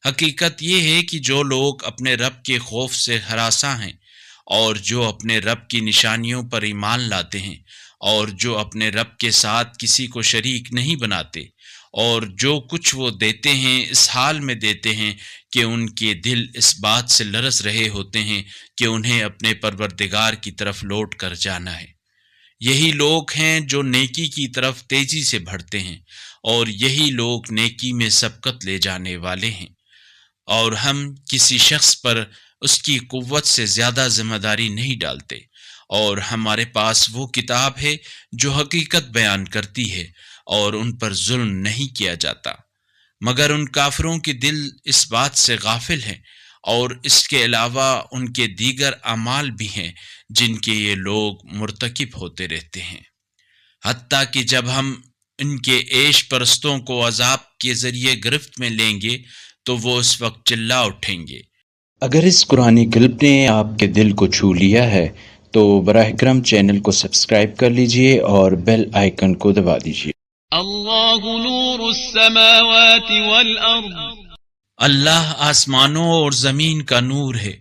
حقیقت یہ ہے کہ جو لوگ اپنے رب کے خوف سے ہراساں ہیں اور جو اپنے رب کی نشانیوں پر ایمان لاتے ہیں اور جو اپنے رب کے ساتھ کسی کو شریک نہیں بناتے اور جو کچھ وہ دیتے ہیں اس حال میں دیتے ہیں کہ ان کے دل اس بات سے لرز رہے ہوتے ہیں کہ انہیں اپنے پروردگار کی طرف لوٹ کر جانا ہے، یہی لوگ ہیں جو نیکی کی طرف تیزی سے بڑھتے ہیں اور یہی لوگ نیکی میں سبقت لے جانے والے ہیں۔ اور ہم کسی شخص پر اس کی قوت سے زیادہ ذمہ داری نہیں ڈالتے، اور ہمارے پاس وہ کتاب ہے جو حقیقت بیان کرتی ہے اور ان پر ظلم نہیں کیا جاتا، مگر ان کافروں کے دل اس بات سے غافل ہیں، اور اس کے علاوہ ان کے دیگر اعمال بھی ہیں جن کے یہ لوگ مرتکب ہوتے رہتے ہیں، حتیٰ کہ جب ہم ان کے عیش پرستوں کو عذاب کے ذریعے گرفت میں لیں گے تو وہ اس وقت چلا اٹھیں گے۔ اگر اس قرآنی کلپ نے آپ کے دل کو چھو لیا ہے تو براہ کرم چینل کو سبسکرائب کر لیجئے اور بیل آئیکن کو دبا دیجئے۔ اللہ نور السماوات والارض، اللہ آسمانوں اور زمین کا نور ہے۔